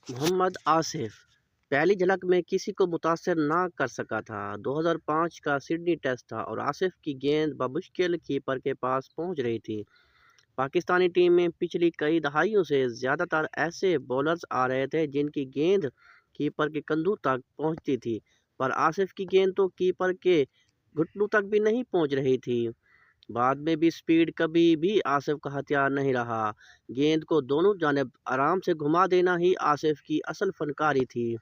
محمد آصف پہلی جھلک میں کسی کو متاثر نہ کر سکا تھا۔ 2005 کا سڈنی ٹیسٹ تھا اور آصف کی گیند بمشکل کیپر کے پاس پہنچ رہی تھی۔ پاکستانی ٹیم میں پچھلی کئی دہائیوں سے زیادہ تر ایسے بولرز آ رہے تھے جن کی گیند کیپر کے کندھوں تک پہنچتی تھی، پر آصف کی گیند تو کیپر کے گھٹنوں تک بھی نہیں پہنچ رہی تھی۔ بعد میں بھی سپیڈ کبھی بھی آصف کا ہتھیار نہیں رہا۔ گیند کو دونوں جانب آرام سے گھما دینا ہی آصف کی اصل فنکاری تھی۔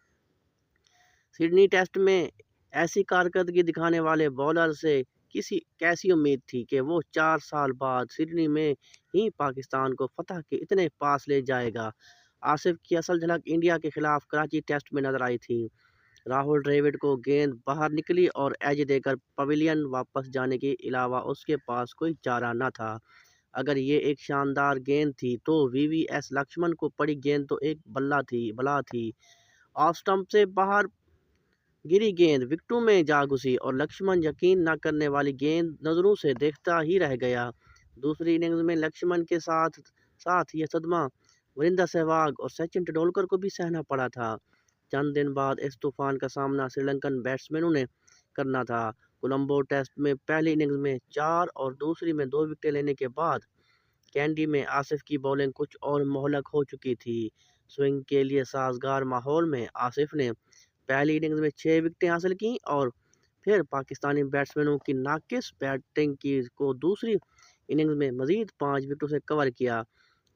سڈنی ٹیسٹ میں ایسی کارکردگی دکھانے والے بولر سے کیسی امید تھی کہ وہ 4 سال بعد سڈنی میں ہی پاکستان کو فتح کے اتنے پاس لے جائے گا۔ آصف کی اصل جھلک انڈیا کے خلاف کراچی ٹیسٹ میں نظر آئی تھی۔ راہل ڈریوڈ کو گیند باہر نکلی اور ایج دے کر پویلین واپس جانے کے علاوہ اس کے پاس کوئی چارہ نہ تھا۔ اگر یہ ایک شاندار گیند تھی تو وی وی ایس لکشمن کو پڑی گیند تو ایک بلا تھی۔ آف سٹمپ سے باہر گری گیند وکٹوں میں جا گھسی اور لکشمن یقین نہ کرنے والی گیند نظروں سے دیکھتا ہی رہ گیا۔ دوسری اننگز میں لکشمن کے ساتھ یہ صدمہ وریندر سہواگ اور سچن ٹنڈولکر کو بھی سہنا پڑا تھا۔ چند دن بعد اس طوفان کا سامنا سری لنکن بیٹسمینوں نے کرنا تھا۔ کولمبو ٹیسٹ میں پہلی اننگز میں 4 اور دوسری میں 2 وکٹیں لینے کے بعد کینڈی میں آصف کی بولنگ کچھ اور مہلک ہو چکی تھی۔ سوئنگ کے لیے سازگار ماحول میں آصف نے پہلی اننگز میں 6 وکٹیں حاصل کیں اور پھر پاکستانی بیٹسمینوں کی ناقص بیٹنگ کو دوسری اننگز میں مزید 5 وکٹوں سے کور کیا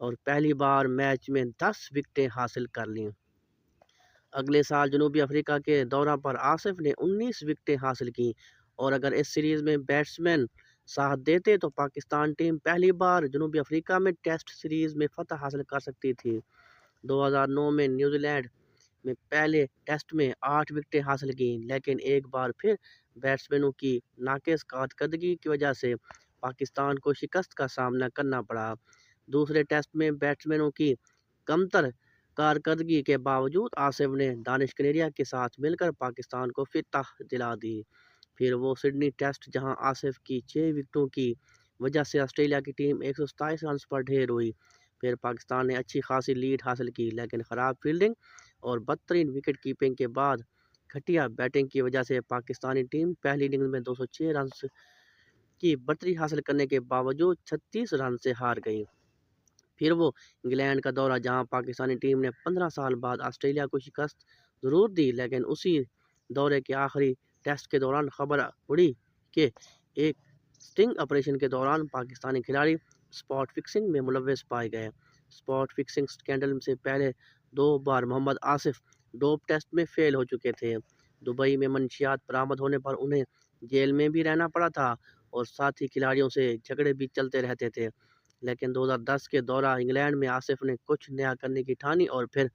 اور پہلی بار میچ میں 10 وکٹیں حاصل کر لیں۔ اگلے سال جنوبی افریقہ کے دورہ پر آصف نے 19 وکٹیں حاصل کیں اور اگر اس سیریز میں بیٹسمین ساتھ دیتے تو پاکستان ٹیم پہلی بار جنوبی افریقہ میں ٹیسٹ سیریز میں فتح حاصل کر سکتی تھی۔ 2009 میں نیوزی لینڈ میں پہلے ٹیسٹ میں 8 وکٹیں حاصل کیں، لیکن ایک بار پھر بیٹسمینوں کی ناقص کارکردگی کی وجہ سے پاکستان کو شکست کا سامنا کرنا پڑا۔ دوسرے ٹیسٹ میں بیٹسمینوں کی کمتر کارکردگی کے باوجود آصف نے دانش کنیریا کے ساتھ مل کر پاکستان کو فتح دلا دی۔ پھر وہ سڈنی ٹیسٹ جہاں آصف کی 6 وکٹوں کی وجہ سے آسٹریلیا کی ٹیم 127 رنز پر ڈھیر ہوئی۔ پھر پاکستان نے اچھی خاصی لیڈ حاصل کی، لیکن خراب فیلڈنگ اور بدترین وکٹ کیپنگ کے بعد گھٹیا بیٹنگ کی وجہ سے پاکستانی ٹیم پہلی اننگز میں 206 رنز کی بڑھتری حاصل کرنے کے باوجود 36 رن سے ہار گئی۔ پھر وہ انگلینڈ کا دورہ جہاں پاکستانی ٹیم نے 15 سال بعد آسٹریلیا کو شکست ضرور دی، لیکن اسی دورے کے آخری ٹیسٹ کے دوران خبر اڑی کہ ایک سٹنگ آپریشن کے دوران پاکستانی کھلاڑی اسپاٹ فکسنگ میں ملوث پائے گئے۔ اسپاٹ فکسنگ سکینڈل سے پہلے 2 بار محمد آصف ڈوپ ٹیسٹ میں فیل ہو چکے تھے۔ دبئی میں منشیات برآمد ہونے پر انہیں جیل میں بھی رہنا پڑا تھا اور ساتھی کھلاڑیوں سے جھگڑے بھی چلتے رہتے تھے، لیکن 2010 کے دورہ انگلینڈ میں آصف نے کچھ نیا کرنے کی ٹھانی اور پھر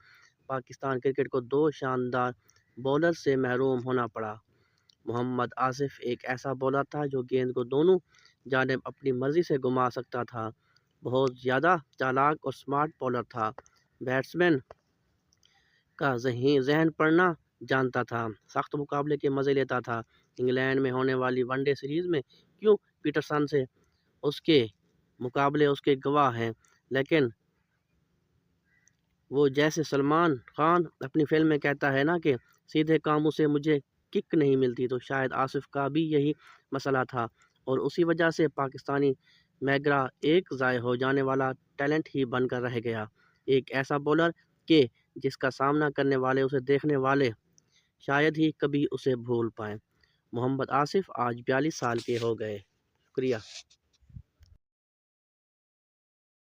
پاکستان کرکٹ کو 2 شاندار بولرز سے محروم ہونا پڑا۔ محمد آصف ایک ایسا بولر تھا جو گیند کو دونوں جانب اپنی مرضی سے گھما سکتا تھا۔ بہت زیادہ چالاک اور سمارٹ بولر تھا۔ بیٹسمین کا ذہن پڑھنا جانتا تھا، سخت مقابلے کے مزے لیتا تھا۔ انگلینڈ میں ہونے والی ون ڈے سیریز میں کیو پیٹرسن سے اس کے مقابلے اس کے گواہ ہیں، لیکن وہ جیسے سلمان خان اپنی فلم میں کہتا ہے نا کہ سیدھے کاموں سے مجھے کک نہیں ملتی، تو شاید آصف کا بھی یہی مسئلہ تھا اور اسی وجہ سے پاکستانی میگرا ایک ضائع ہو جانے والا ٹیلنٹ ہی بن کر رہ گیا، ایک ایسا بولر کہ جس کا سامنا کرنے والے اسے دیکھنے والے شاید ہی کبھی اسے بھول پائیں۔ محمد آصف آج 42 سال کے ہو گئے۔ شکریہ۔